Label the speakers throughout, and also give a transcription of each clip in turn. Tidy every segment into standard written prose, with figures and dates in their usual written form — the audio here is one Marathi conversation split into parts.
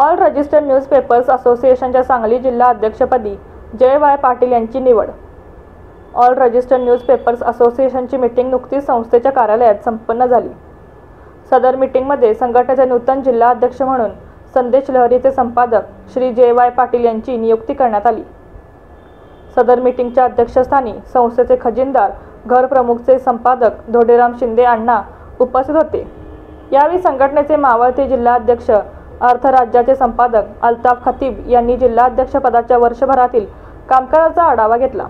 Speaker 1: ऑल रजिस्टर्ड न्यूजपेपर्स असोसिएशनच्या सांगली जिल्हा अध्यक्षपदी जय वाय पाटील यांची निवड। ऑल रजिस्टर्ड न्यूजपेपर्स असोसिएशनची मीटिंग नुकतीच संस्थेच्या कार्यालयात संपन्न झाली। सदर मीटिंगमध्ये संघटनेचे नूतन जिल्हा अध्यक्ष म्हणून संदेश लहरीचे संपादक श्री जय वाय पाटील यांची नियुक्ती करण्यात आली। सदर मीटिंगच्या अध्यक्षस्थानी संस्थेचे खजिनदार घर प्रमुखचे संपादक धोंडीराम शिंदे अण्णा उपस्थित होते। यावेळी संघटनेचे मावळते जिल्हा अध्यक्ष अर्थ राज्याचे संपादक अल्ताफ खतीब यांनी जिल्हा अध्यक्ष पदाच्या वर्षभरातील कामकाजाचा आढावा घेतला।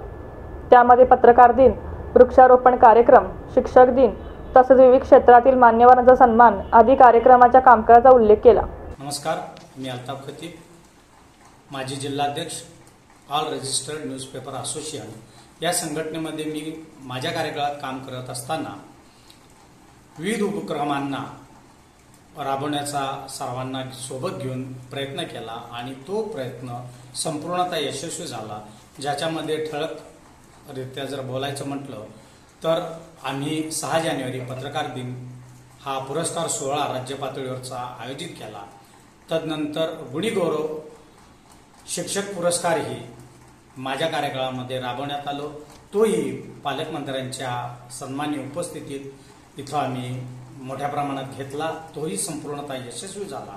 Speaker 1: त्यामध्ये पत्रकार दिन, वृक्षारोपण कार्यक्रम, शिक्षक दिन तसेच विविध क्षेत्रातील मान्यवरांचा सन्मान आदी कार्यक्रमाच्या कामकाजाचा उल्लेख केला।
Speaker 2: नमस्कार, मी अल्ताफ खतीब, माजी जिल्हाध्यक्ष ऑल रजिस्टर्ड न्यूजपेपर असोसिएशन या संघटनेमध्ये मी माझ्या कार्यकाळात काम करत असताना विविध उपक्रमांना राबवण्याचा सर्वांना सोबत घेऊन प्रयत्न केला आणि तो प्रयत्न संपूर्णतः यशस्वी झाला। ज्याच्यामध्ये ठळकरित्या जर बोलायचं म्हटलं तर आम्ही 6 जानेवारी पत्रकार दिन हा पुरस्कार सोहळा राज्य पातळीवरचा आयोजित केला। तदनंतर गुणीगौरव शिक्षक पुरस्कारही माझ्या कार्यकाळामध्ये राबवण्यात आलो। तोही पालकमंत्र्यांच्या सन्मानी उपस्थितीत इथं आम्ही मोठ्या प्रमाणात घेतला। तोही संपूर्णतः यशस्वी झाला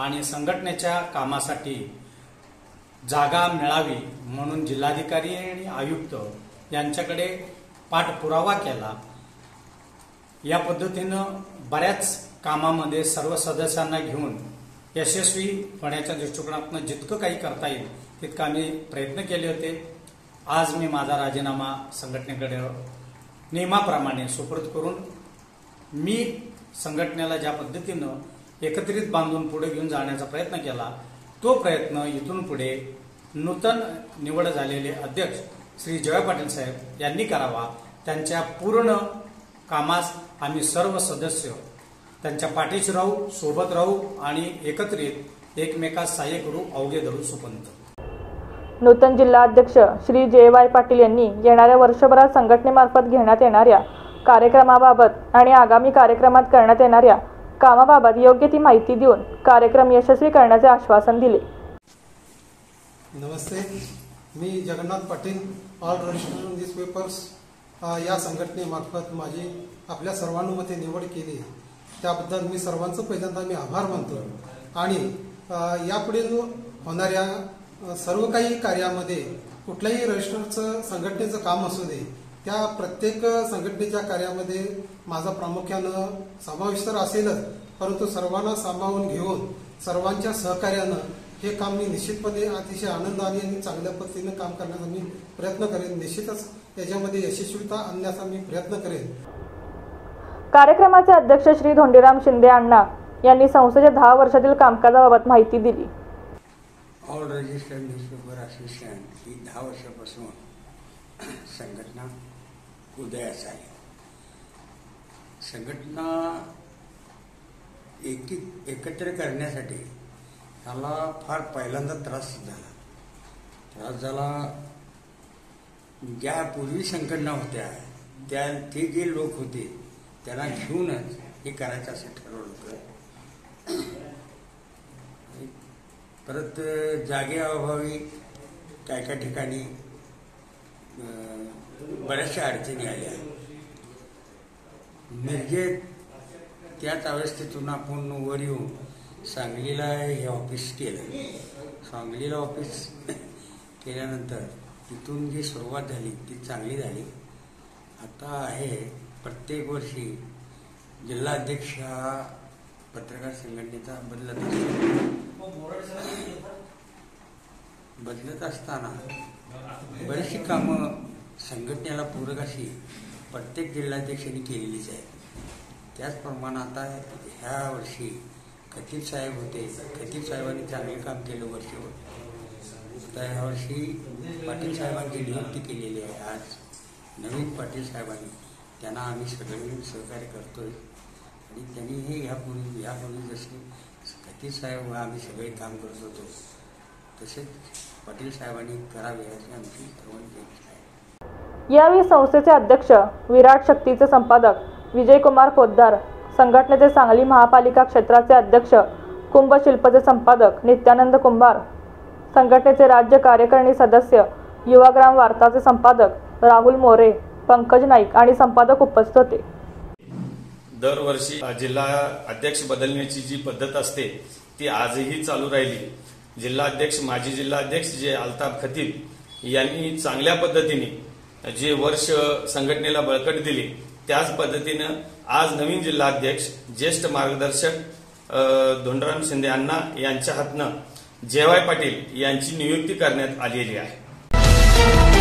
Speaker 2: आणि संघटनेच्या कामासाठी जागा मिळावी म्हणून जिल्हाधिकारी आणि आयुक्त यांच्याकडे पाठपुरावा केला। या पद्धतीनं बऱ्याच कामामध्ये सर्व सदस्यांना घेऊन यशस्वी होण्याच्या दृष्टिकोनातून जितकं काही करता येईल तितकं आम्ही प्रयत्न केले होते। आज मी माझा राजीनामा संघटनेकडे नियमाप्रमाणे सुपूर्द करून मी संघटनेला ज्या पद्धतीनं एकत्रित बांधून पुढे घेऊन जाण्याचा प्रयत्न केला तो प्रयत्न इथून पुढे नूतन निवड झालेले अध्यक्ष श्री जय पाटील साहेब यांनी करावा। त्यांच्या पूर्ण कामास आम्ही सर्व सदस्य त्यांच्या पाठीशी राहू, सोबत राहू आणि एकत्रित एकमेकास सहाय्य करू, अवघे धरू सुपंत।
Speaker 1: नूतन जिल्हा अध्यक्ष श्री जय वाय पाटील यांनी येणाऱ्या वर्षभरात संघटनेमार्फत घेण्यात येणाऱ्या कार्यक्रमाबाबत आणि आगामी कार्यक्रमात करण्यात येणाऱ्या कामाबाबत योग्य ती माहिती देऊन कार्यक्रम यशस्वी करण्याचे आश्वासन दिले।
Speaker 3: नमस्ते, मी Jagannath Patil, all registered newspapers या संघटनेमार्फत माझी आपल्या सर्वानुमते निवड केली त्याबद्दल मी सर्वांचं पहिल्यांदा मी आभार मानतो आणि यापुढील होणाऱ्या सर्व काही कार्यामध्ये कुठल्याही रजिस्टरचं संघटनेचं काम असू दे त्या प्रत्येक संघटनेच्या कार्यामध्ये माझा प्रामुख्यानं समावेश तर असेलच, परंतु सर्वांना सामावून घेऊन सर्वांच्या सहकार्यानं हे काम मी निश्चितपणे अतिशय आनंदाने आणि चांगल्या पद्धतीने काम करण्याचा मी प्रयत्न करेन। निश्चितच याच्यामध्ये यशस्वीता आणण्याचा मी प्रयत्न करेन।
Speaker 1: कार्यक्रमाचे अध्यक्ष श्री धोंडीराम शिंदे अण्णा यांनी संस्थेच्या 10 वर्षातील कामकाजाबाबत माहिती दिली।
Speaker 4: ऑल रजिस्टर्ड न्यूजपेपर असोसिएशन ही 10 वर्षापासून संघटना उदयास आली। संघटना एकत्र करण्यासाठी ह्याला फार पहिल्यांदा त्रास झाला। ज्या पूर्वी संघटना होत्या ते जे लोक होते त्यांना घेऊनच हे करायचं असं ठरवलं होतं। परत जागेअभावी काय ठिकाणी बऱ्याचशा अडचणी आल्या। निर्जेत त्याच अवस्थेतून आपण वर येऊन सांगलीला हे ऑफिस केलं। सांगलीला ऑफिस केल्यानंतर तिथून जी सुरुवात झाली ती चांगली झाली। आता आहे प्रत्येक वर्षी जिल्हाध्यक्ष हा पत्रकार संघटनेचा बदलत असताना बरीचशी कामं संघटनेला पूरक अशी प्रत्येक जिल्हाध्यक्षांनी केलेलीच आहे। त्याचप्रमाणे आता ह्या वर्षी खतीब साहेब होते, खतीब साहेबांनी चांगले काम केलं वर्षभर, तर ह्या वर्षी पाटील साहेबांची नियुक्ती केलेली आहे। आज नवीन पाटील साहेबांनी त्यांना आम्ही सगळे सहकार्य करतोय आणि त्यांनी हे ह्यापूर्वी जसे खतीब साहेब आम्ही सगळे काम करत होतो तसेच पाटील साहेबांनी करावे अशी आमची सर्वांची इच्छा आहे।
Speaker 1: यावेळी संस्थेचे अध्यक्ष विराट शक्तीचे संपादक विजयकुमार पोद्दार, संघटनेचे सांगली महापालिका क्षेत्राचे अध्यक्ष कुंभ शिल्पचे संपादक नित्यानंद कुंभार, संघटनेचे राज्य कार्यकारिणी सदस्य, युवाग्राम वार्ताचे संपादक राहुल मोरे, पंकज नाईक आणि संपादक उपस्थित होते.
Speaker 5: दरवर्षी जिल्हा अध्यक्ष बदलण्याची जी पद्धत असते ती आजही चालू राहिली. जिल्हाध्यक्ष, माजी जिल्हाध्यक्ष जे अल्ताफ खतीब यांनी चांगल्या पद्धतीने जे वर्ष संघटनेला बळकट दिली, त्याच पद्धतीनं आज नवीन जिल्हाध्यक्ष ज्येष्ठ मार्गदर्शक धोंडराम शिंदे अण्णा यांच्या हातनं JY पाटील यांची नियुक्ती करण्यात आलेली आहे.